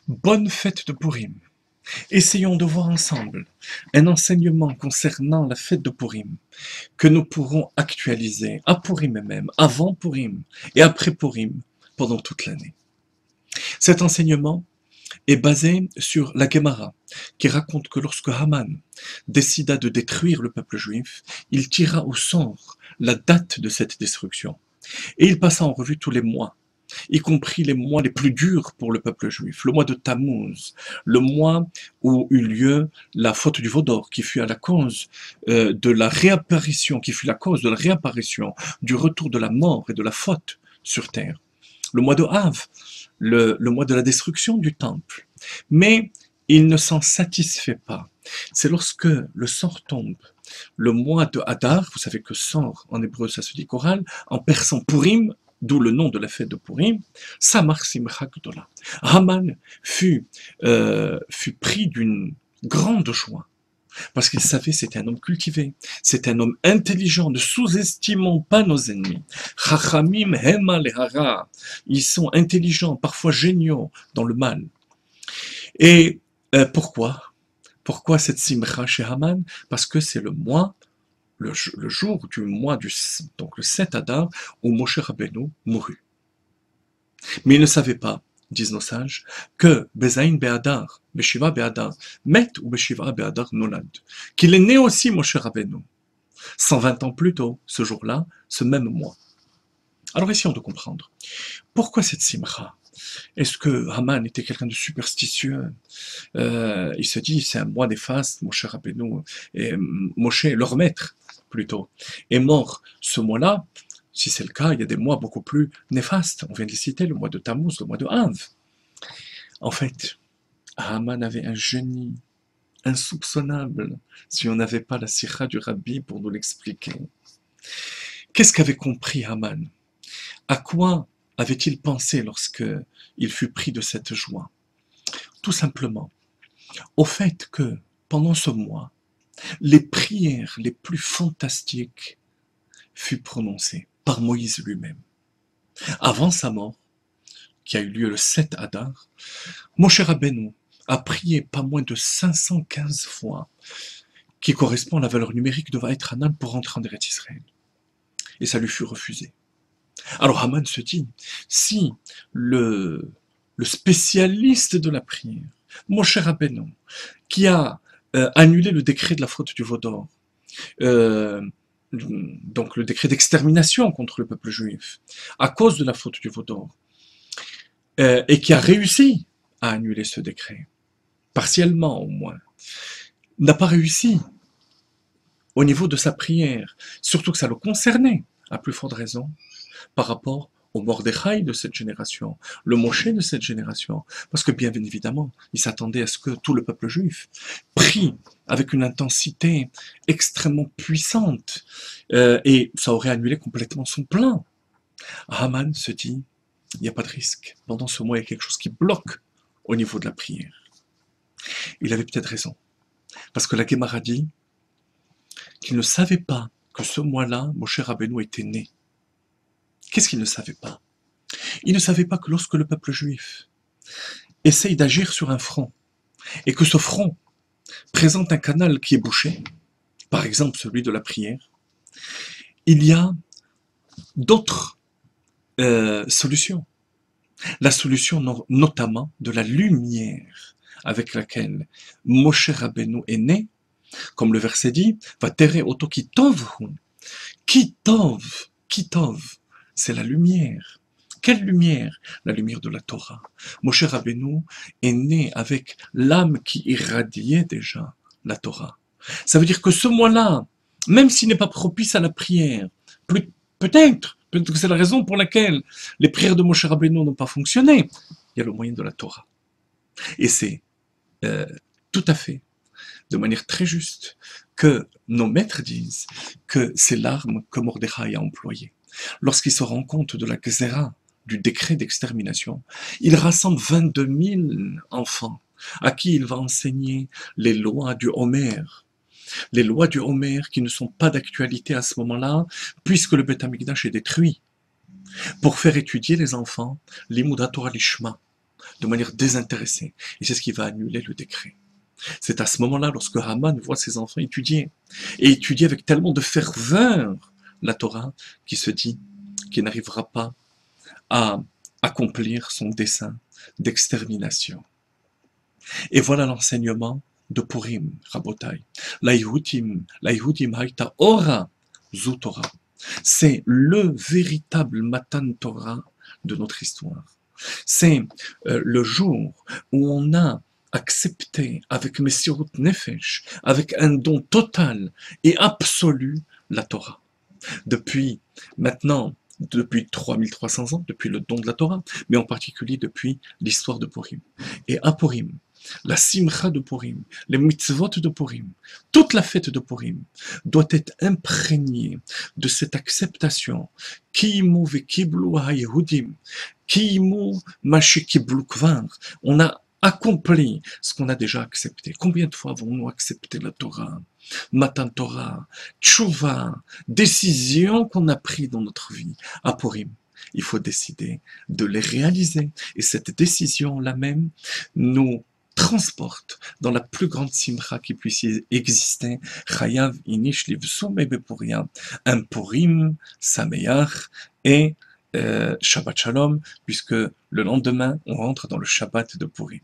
Bonne fête de Purim. Essayons de voir ensemble un enseignement concernant la fête de Purim que nous pourrons actualiser à Purim même, avant Purim et après Purim pendant toute l'année. Cet enseignement est basé sur la Gemara qui raconte que lorsque Haman décida de détruire le peuple juif, il tira au sort la date de cette destruction et il passa en revue tous les mois, y compris les mois les plus durs pour le peuple juif, le mois de Tammuz, le mois où eut lieu la faute du veau d'or, qui fut à la cause de la réapparition, qui fut la cause de la réapparition, du retour de la mort et de la faute sur terre. Le mois de Av, le mois de la destruction du temple. Mais il ne s'en satisfait pas. C'est lorsque le sort tombe, le mois de Hadar, vous savez que sort en hébreu ça se dit choral, en persan Purim, d'où le nom de la fête de Purim, Samar Simcha Gdola. Haman fut pris d'une grande joie, parce qu'il savait que c'était un homme cultivé, c'était un homme intelligent, ne sous-estimons pas nos ennemis. Chachamim hema lehara, ils sont intelligents, parfois géniaux dans le mal. Et pourquoi cette simcha chez Haman? Parce que c'est le mois, le jour du mois, donc le 7 Adar, où Moshe Rabbeinu mourut. Mais il ne savait pas, disent nos sages, que Bezaïn Be'adar, Beshiva Be'adar, Met ou Beshiva Be'adar Nolad, qu'il est né aussi Moshe Rabbeinu, 120 ans plus tôt, ce jour-là, ce même mois. Alors essayons de comprendre. Pourquoi cette simcha? Est-ce que Haman était quelqu'un de superstitieux? Il se dit, c'est un mois néfaste, Moshe Rabbeinu, et Moshe, leur maître, plutôt, est mort ce mois-là. Si c'est le cas, il y a des mois beaucoup plus néfastes. On vient de les citer, le mois de Tammuz, le mois de Av. En fait, Haman avait un génie insoupçonnable, si on n'avait pas la sira du Rabbi pour nous l'expliquer. Qu'est-ce qu'avait compris Haman? À quoi avait-il pensé lorsque il fut pris de cette joie? Tout simplement au fait que, pendant ce mois, les prières les plus fantastiques furent prononcées par Moïse lui-même. Avant sa mort, qui a eu lieu le 7 Adar, Moshe Rabbeinu a prié pas moins de 515 fois, qui correspond à la valeur numérique de Vaïtranan pour rentrer en Eretz Israël. Et ça lui fut refusé. Alors Haman se dit, si le spécialiste de la prière, Moshe Rabbeinu, qui a annulé le décret de la faute du veau d'or, donc le décret d'extermination contre le peuple juif, à cause de la faute du veau d'or, et qui a réussi à annuler ce décret, partiellement au moins, n'a pas réussi au niveau de sa prière, surtout que ça le concernait, à plus forte raison, par rapport au Mordechai de cette génération, le Moshe de cette génération, parce que bien évidemment, il s'attendait à ce que tout le peuple juif prie avec une intensité extrêmement puissante, et ça aurait annulé complètement son plan. Haman se dit, il n'y a pas de risque, pendant ce mois il y a quelque chose qui bloque au niveau de la prière. Il avait peut-être raison, parce que la Gemara dit qu'il ne savait pas que ce mois-là, Moshe Rabbeinu était né. Qu'est-ce qu'il ne savait pas? Il ne savait pas que lorsque le peuple juif essaye d'agir sur un front, et que ce front présente un canal qui est bouché, par exemple celui de la prière, il y a d'autres solutions. La solution notamment de la lumière avec laquelle Moshe Rabbeinu est né, comme le verset dit, va terre auto kitov, kitov, c'est la lumière. Quelle lumière? La lumière de la Torah. Moshe Rabbeinu est né avec l'âme qui irradiait déjà la Torah. Ça veut dire que ce mois-là, même s'il n'est pas propice à la prière, peut-être que c'est la raison pour laquelle les prières de Moshe Rabbeinu n'ont pas fonctionné, il y a le moyen de la Torah. Et c'est tout à fait, de manière très juste, que nos maîtres disent que c'est l'arme que Mordechai a employée. Lorsqu'il se rend compte de la Gezerah, du décret d'extermination, il rassemble 22 000 enfants à qui il va enseigner les lois du Homer. Les lois du Homer qui ne sont pas d'actualité à ce moment-là, puisque le Beth Amikdash est détruit, pour faire étudier les enfants l'Imouda Torah Lishma, de manière désintéressée. Et c'est ce qui va annuler le décret. C'est à ce moment-là, lorsque Haman voit ses enfants étudier, et étudier avec tellement de ferveur la Torah, qu'il se dit qu'il n'arrivera pas à accomplir son dessein d'extermination. Et voilà l'enseignement de Purim, Rabotai. L'Aïhudim haïta ora zu Torah. C'est le véritable Matan Torah de notre histoire. C'est le jour où on a accepté avec Messirut Nefesh, avec un don total et absolu, la Torah. Depuis maintenant, depuis 3300 ans, depuis le don de la Torah, mais en particulier depuis l'histoire de Purim. Et à Purim, la simcha de Purim, les mitzvot de Purim, toute la fête de Purim doit être imprégnée de cette acceptation. Kiimu vekiblu hayehudim, kiimu mashikiblu kvar. On a accompli ce qu'on a déjà accepté. Combien de fois avons-nous accepté la Torah, Matan Torah, Tchouva, décisions qu'on a prises dans notre vie à Purim? Il faut décider de les réaliser. Et cette décision-là même nous transporte dans la plus grande simcha qui puisse exister, Chayav Inish Livsum Bepuria, un Purim, Sameach et Shabbat Shalom, puisque le lendemain, on rentre dans le Shabbat de Purim.